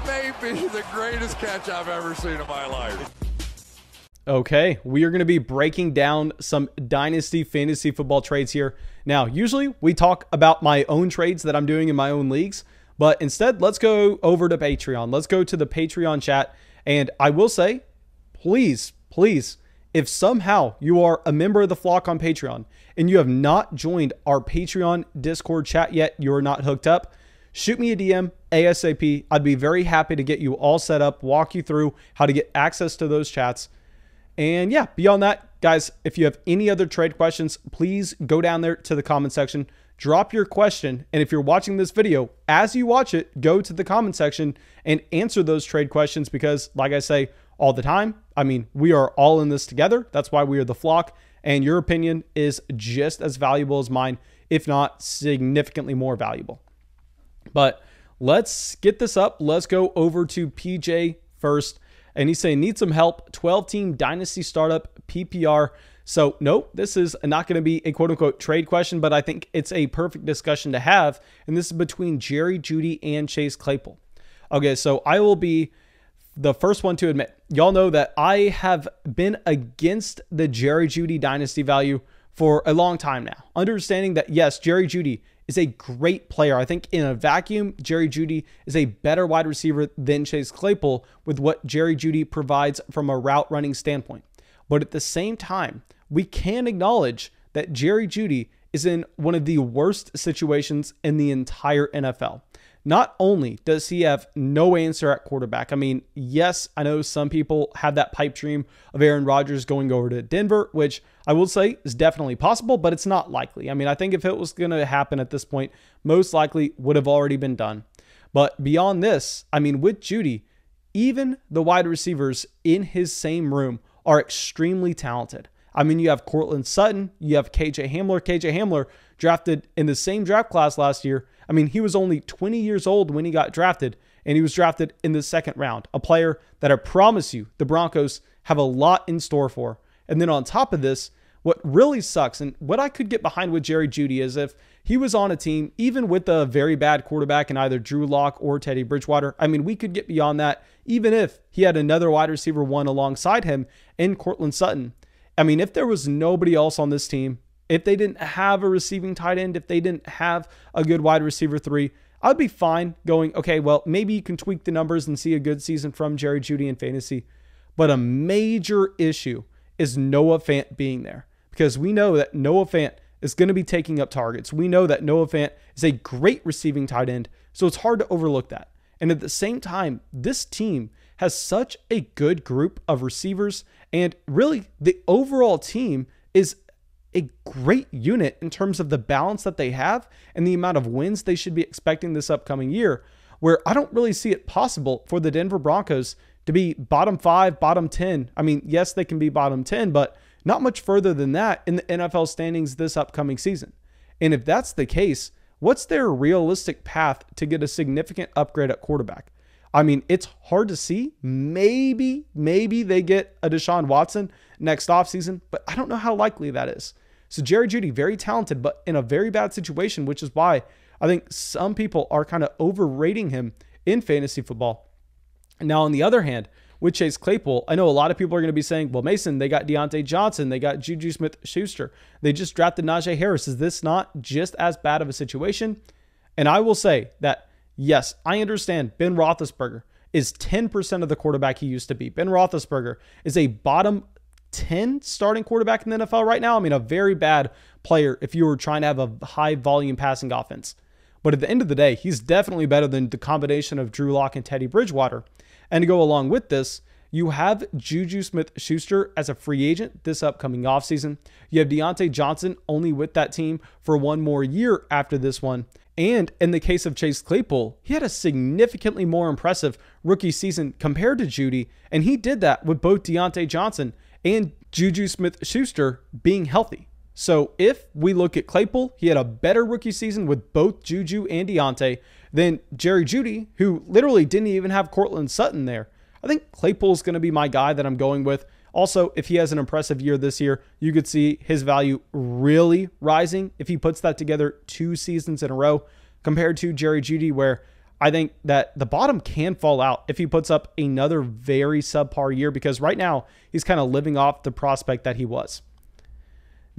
That may be the greatest catch I've ever seen in my life. Okay, we are going to be breaking down some Dynasty fantasy football trades here. Now, usually we talk about my own trades that I'm doing in my own leagues, but instead, let's go over to Patreon. Let's go to the Patreon chat. And I will say, please, if somehow you are a member of the flock on Patreon and you have not joined our Patreon Discord chat yet, you're not hooked up, shoot me a DM ASAP. I'd be very happy to get you all set up, walk you through how to get access to those chats. And yeah, beyond that, guys, if you have any other trade questions, please go down there to the comment section, drop your question. And if you're watching this video, as you watch it, go to the comment section and answer those trade questions because, like I say all the time, I mean, we are all in this together. That's why we are the flock. And your opinion is just as valuable as mine, if not significantly more valuable. But let's get this up. Let's go over to PJ first. And he's saying, need some help, 12-team Dynasty startup, PPR. So, no, this is not going to be a quote-unquote trade question, but I think it's a perfect discussion to have. And this is between Jerry Jeudy and Chase Claypool. Okay, so I will be the first one to admit, y'all know that I have been against the Jerry Jeudy Dynasty value for a long time now. Understanding that, yes, Jerry Jeudy is a great player. I think in a vacuum, Jerry Jeudy is a better wide receiver than Chase Claypool with what Jerry Jeudy provides from a route running standpoint. But at the same time, we can acknowledge that Jerry Jeudy is in one of the worst situations in the entire NFL. Not only does he have no answer at quarterback. I mean, yes, I know some people have that pipe dream of Aaron Rodgers going over to Denver, which I will say is definitely possible, but it's not likely. I mean, I think if it was going to happen at this point, most likely would have already been done. But beyond this, I mean, with Jeudy, even the wide receivers in his same room are extremely talented. I mean, you have Courtland Sutton, you have KJ Hamler. KJ Hamler drafted in the same draft class last year. I mean, he was only 20 years old when he got drafted, and he was drafted in the second round. A player that I promise you the Broncos have a lot in store for. And then on top of this, what really sucks, and what I could get behind with Jerry Jeudy is if he was on a team, even with a very bad quarterback in either Drew Lock or Teddy Bridgewater, I mean, we could get beyond that, even if he had another wide receiver one alongside him in Courtland Sutton. I mean, if there was nobody else on this team, if they didn't have a receiving tight end, if they didn't have a good wide receiver three, I'd be fine going, okay, well, maybe you can tweak the numbers and see a good season from Jerry Jeudy in fantasy. But a major issue is Noah Fant being there because we know that Noah Fant is going to be taking up targets. We know that Noah Fant is a great receiving tight end, so it's hard to overlook that. And at the same time, this team has such a good group of receivers, and really the overall team is a great unit in terms of the balance that they have and the amount of wins they should be expecting this upcoming year, where I don't really see it possible for the Denver Broncos to be bottom 5, bottom 10. I mean, yes, they can be bottom 10, but not much further than that in the NFL standings this upcoming season. And if that's the case, what's their realistic path to get a significant upgrade at quarterback? I mean, it's hard to see. Maybe they get a Deshaun Watson next offseason, but I don't know how likely that is. So Jerry Jeudy, very talented, but in a very bad situation, which is why I think some people are kind of overrating him in fantasy football. Now, on the other hand, with Chase Claypool, I know a lot of people are going to be saying, well, Mason, they got Deontay Johnson, they got Juju Smith-Schuster, they just drafted Najee Harris. Is this not just as bad of a situation? And I will say that, yes, I understand Ben Roethlisberger is 10% of the quarterback he used to be. Ben Roethlisberger is a bottom 10 starting quarterback in the NFL right now. I mean, a very bad player if you were trying to have a high volume passing offense. But at the end of the day, he's definitely better than the combination of Drew Lock and Teddy Bridgewater. And to go along with this, you have Juju Smith-Schuster as a free agent this upcoming offseason. You have Deontay Johnson only with that team for one more year after this one. And in the case of Chase Claypool, he had a significantly more impressive rookie season compared to Jeudy, and he did that with both Deontay Johnson and Juju Smith-Schuster being healthy. So if we look at Claypool, he had a better rookie season with both Juju and Deontay than Jerry Jeudy, who literally didn't even have Courtland Sutton there. I think Claypool's going to be my guy that I'm going with. Also, if he has an impressive year this year, you could see his value really rising if he puts that together 2 seasons in a row compared to Jerry Jeudy, where I think that the bottom can fall out if he puts up another very subpar year, because right now he's kind of living off the prospect that he was.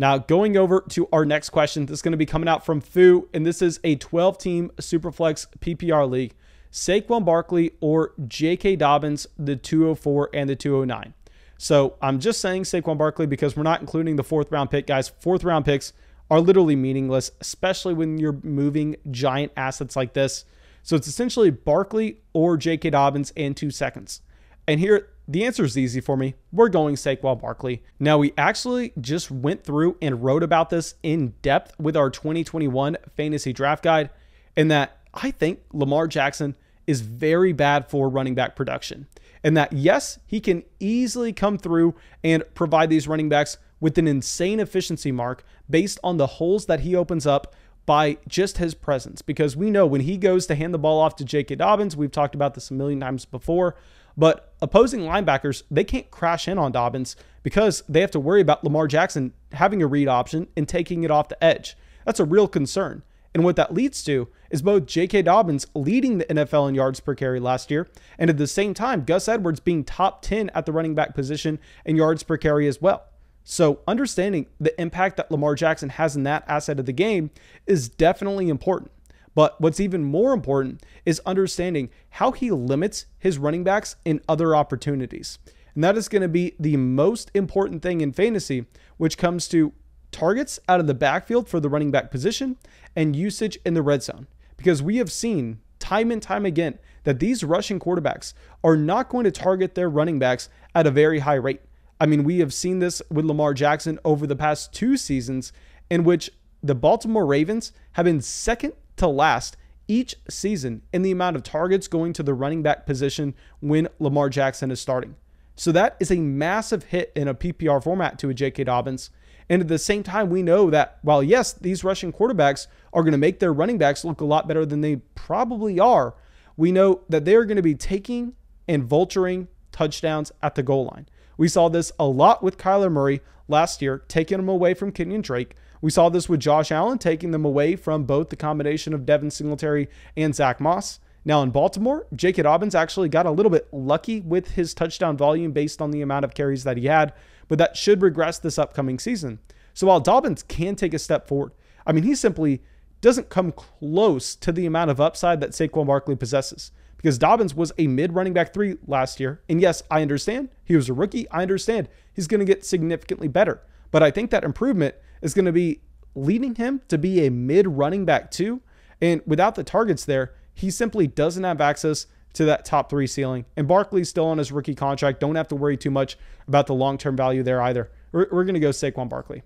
Now, going over to our next question, this is going to be coming out from Fu, and this is a 12-team Superflex PPR league. Saquon Barkley or J.K. Dobbins, the 204 and the 209. So I'm just saying Saquon Barkley because we're not including the 4th round pick, guys. 4th round picks are literally meaningless, especially when you're moving giant assets like this. So it's essentially Barkley or J.K. Dobbins in 2 seconds. And here, the answer is easy for me. We're going Saquon Barkley. Now, we actually just went through and wrote about this in depth with our 2021 fantasy draft guide, and that I think Lamar Jackson is very bad for running back production. And that, yes, he can easily come through and provide these running backs with an insane efficiency mark based on the holes that he opens up by just his presence. Because we know when he goes to hand the ball off to J.K. Dobbins, we've talked about this a million times before, but opposing linebackers, they can't crash in on Dobbins because they have to worry about Lamar Jackson having a read option and taking it off the edge. That's a real concern. And what that leads to is both J.K. Dobbins leading the NFL in yards per carry last year, and at the same time, Gus Edwards being top 10 at the running back position in yards per carry as well. So understanding the impact that Lamar Jackson has in that asset of the game is definitely important. But what's even more important is understanding how he limits his running backs in other opportunities. And that is going to be the most important thing in fantasy, which comes to targets out of the backfield for the running back position and usage in the red zone. Because we have seen time and time again that these rushing quarterbacks are not going to target their running backs at a very high rate. I mean, we have seen this with Lamar Jackson over the past 2 seasons, in which the Baltimore Ravens have been second to last each season in the amount of targets going to the running back position when Lamar Jackson is starting. So that is a massive hit in a PPR format to a J.K. Dobbins. And at the same time, we know that while, yes, these rushing quarterbacks are going to make their running backs look a lot better than they probably are, we know that they're going to be taking and vulturing touchdowns at the goal line. We saw this a lot with Kyler Murray last year, taking them away from Kenyon Drake. We saw this with Josh Allen, taking them away from both the combination of Devin Singletary and Zach Moss. Now in Baltimore, J.K. Dobbins actually got a little bit lucky with his touchdown volume based on the amount of carries that he had, but that should regress this upcoming season. So while Dobbins can take a step forward, I mean, he simply doesn't come close to the amount of upside that Saquon Barkley possesses. Because Dobbins was a mid running back 3 last year. And yes, I understand he was a rookie. I understand he's going to get significantly better. But I think that improvement is going to be leading him to be a mid running back 2. And without the targets there, he simply doesn't have access to that top 3 ceiling. And Barkley's still on his rookie contract. Don't have to worry too much about the long-term value there either. We're going to go Saquon Barkley.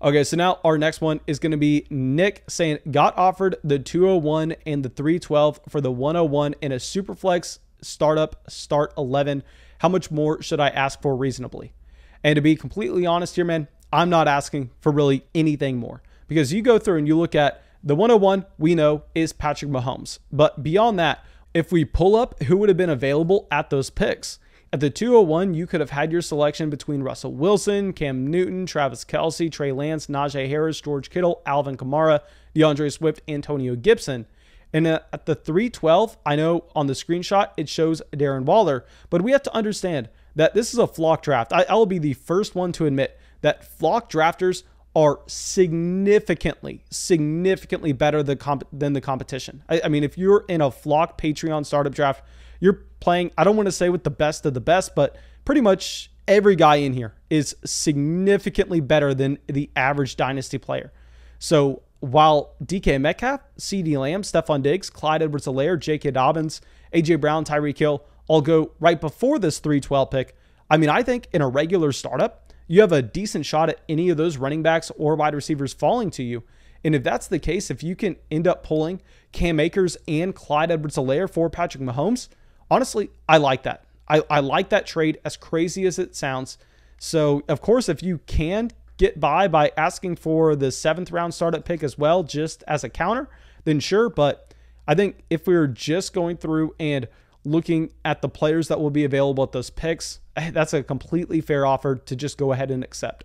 Okay, so now our next one is going to be Nick saying, got offered the 201 and the 312 for the 101 in a Superflex startup start 11. How much more should I ask for reasonably? And to be completely honest here, man, I'm not asking for really anything more. Because you go through and you look at the 101, we know is Patrick Mahomes. But beyond that, if we pull up who would have been available at those picks, at the 201, you could have had your selection between Russell Wilson, Cam Newton, Travis Kelce, Trey Lance, Najee Harris, George Kittle, Alvin Kamara, DeAndre Swift, Antonio Gibson. And at the 312, I know on the screenshot it shows Darren Waller, but we have to understand that this is a flock draft. I will be the first one to admit that flock drafters are significantly better than the competition. I mean, if you're in a flock Patreon startup draft, you're playing, I don't want to say with the best of the best, but pretty much every guy in here is significantly better than the average Dynasty player. So while DK Metcalf, CeeDee Lamb, Stephon Diggs, Clyde Edwards-Helaire, J.K. Dobbins, A.J. Brown, Tyreek Hill all go right before this 312 pick, I mean, I think in a regular startup, you have a decent shot at any of those running backs or wide receivers falling to you. And if that's the case, if you can end up pulling Cam Akers and Clyde Edwards-Helaire for Patrick Mahomes, honestly, I like that. I like that trade, as crazy as it sounds. So, of course, if you can get by asking for the 7th round startup pick as well, just as a counter, then sure. But I think if we were just going through and looking at the players that will be available at those picks, that's a completely fair offer to just go ahead and accept.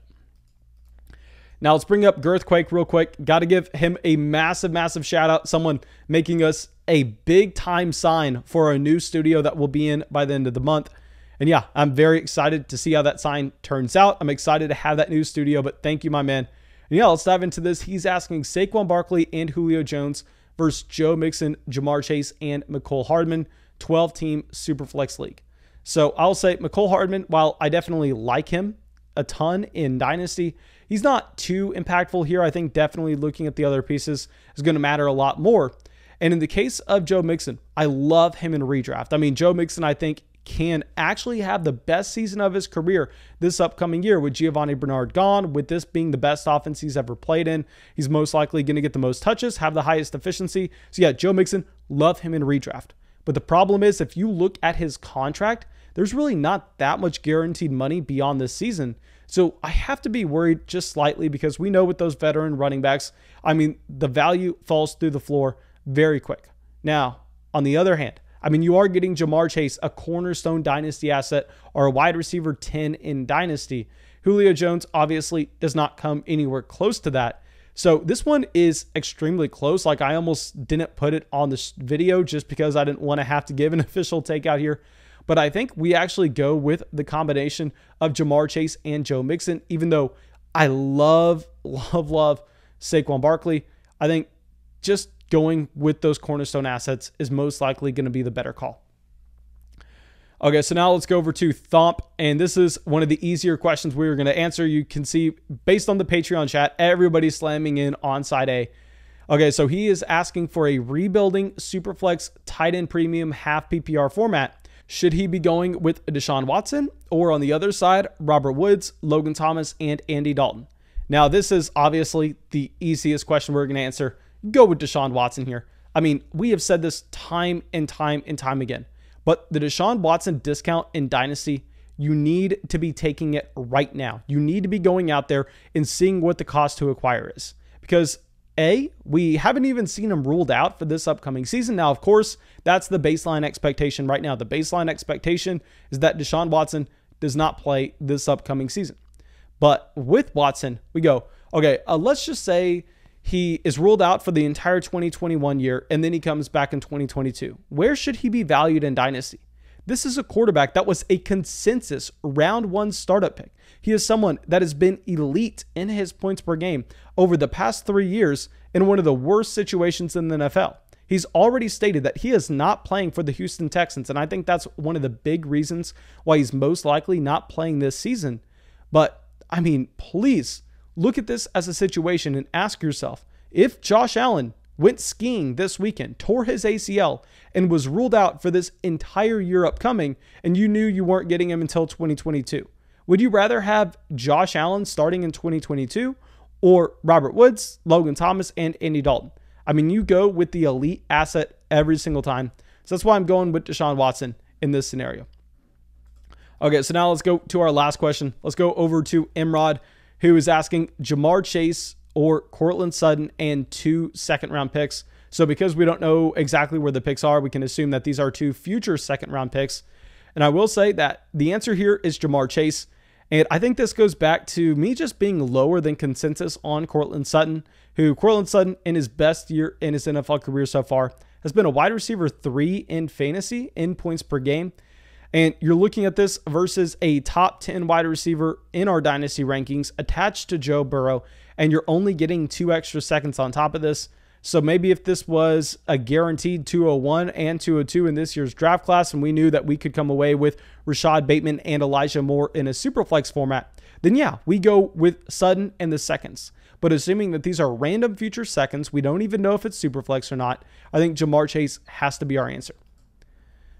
Now let's bring up Girthquake real quick. Got to give him a massive, massive shout out. Someone making us a big time sign for a new studio that will be in by the end of the month. And yeah, I'm very excited to see how that sign turns out. I'm excited to have that new studio, but thank you, my man. And yeah, let's dive into this. He's asking Saquon Barkley and Julio Jones versus Joe Mixon, Jamar Chase, and Mecole Hardman, 12-team Superflex League. So I'll say Mecole Hardman, while I definitely like him a ton in Dynasty, he's not too impactful here. I think definitely looking at the other pieces is going to matter a lot more. And in the case of Joe Mixon, I love him in redraft. I mean, Joe Mixon, I think, can actually have the best season of his career this upcoming year with Giovanni Bernard gone, with this being the best offense he's ever played in. He's most likely going to get the most touches, have the highest efficiency. So yeah, Joe Mixon, love him in redraft. But the problem is, if you look at his contract, there's really not that much guaranteed money beyond this season. So I have to be worried just slightly because we know with those veteran running backs, I mean, the value falls through the floor very quick. Now, on the other hand, I mean, you are getting Jamar Chase, a cornerstone Dynasty asset, or a wide receiver 10 in Dynasty. Julio Jones obviously does not come anywhere close to that. So this one is extremely close. Like, I almost didn't put it on this video just because I didn't want to have to give an official takeout here. But I think we actually go with the combination of Jamar Chase and Joe Mixon, even though I love Saquon Barkley. I think just going with those cornerstone assets is most likely going to be the better call. Okay, so now let's go over to Thomp, and this is one of the easier questions we were going to answer. You can see, based on the Patreon chat, everybody's slamming in on side A. Okay, so he is asking for a rebuilding Superflex tight end premium half PPR format. Should he be going with Deshaun Watson, or on the other side, Robert Woods, Logan Thomas, and Andy Dalton? Now, this is obviously the easiest question we're going to answer. Go with Deshaun Watson here. I mean, we have said this time and time again, but the Deshaun Watson discount in Dynasty, you need to be taking it right now. You need to be going out there and seeing what the cost to acquire is, because A, we haven't even seen him ruled out for this upcoming season. Now, of course, that's the baseline expectation right now. The baseline expectation is that Deshaun Watson does not play this upcoming season. But with Watson, we go, okay, let's just say he is ruled out for the entire 2021 year, and then he comes back in 2022. Where should he be valued in Dynasty? This is a quarterback that was a consensus round 1 startup pick. He is someone that has been elite in his points per game over the past 3 years in one of the worst situations in the NFL. He's already stated that he is not playing for the Houston Texans, and I think that's one of the big reasons why he's most likely not playing this season. But, I mean, please look at this as a situation and ask yourself, if Josh Allen went skiing this weekend, tore his ACL, and was ruled out for this entire year upcoming, and you knew you weren't getting him until 2022, would you rather have Josh Allen starting in 2022 or Robert Woods, Logan Thomas, and Andy Dalton? I mean, you go with the elite asset every single time. So that's why I'm going with Deshaun Watson in this scenario. Okay, so now let's go to our last question. Let's go over to Imrod, who is asking Jamar Chase or Courtland Sutton and 2 second-round picks. So because we don't know exactly where the picks are, we can assume that these are 2 future second-round picks. And I will say that the answer here is Jamar Chase. And I think this goes back to me just being lower than consensus on Courtland Sutton, who Courtland Sutton in his best year in his NFL career so far has been a wide receiver 3 in fantasy in points per game. And you're looking at this versus a top 10 wide receiver in our Dynasty rankings attached to Joe Burrow, and you're only getting 2 extra seconds on top of this. So maybe if this was a guaranteed 201 and 202 in this year's draft class, and we knew that we could come away with Rashad Bateman and Elijah Moore in a Superflex format, then yeah, we go with Sutton and the seconds. But assuming that these are random future seconds, we don't even know if it's Superflex or not, I think Jamar Chase has to be our answer.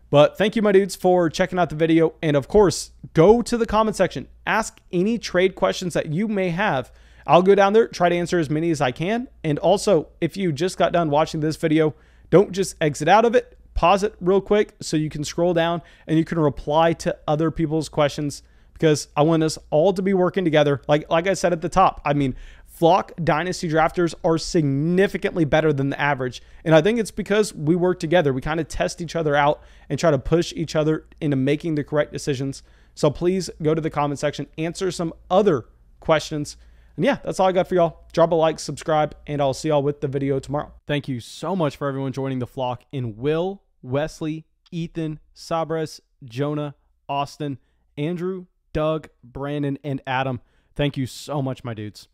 But thank you, my dudes, for checking out the video. And of course, go to the comment section. Ask any trade questions that you may have. I'll go down there, try to answer as many as I can. And also, if you just got done watching this video, don't just exit out of it. Pause it real quick so you can scroll down and you can reply to other people's questions, because I want us all to be working together. Like I said at the top, I mean, Flock Dynasty drafters are significantly better than the average. And I think it's because we work together. We kind of test each other out and try to push each other into making the correct decisions. So please go to the comment section, answer some other questions And yeah, that's all I got for y'all. Drop a like, subscribe, and I'll see y'all with the video tomorrow. Thank you so much for everyone joining the flock in Will, Wesley, Ethan, Sabres, Jonah, Austin, Andrew, Doug, Brandon, and Adam. Thank you so much, my dudes.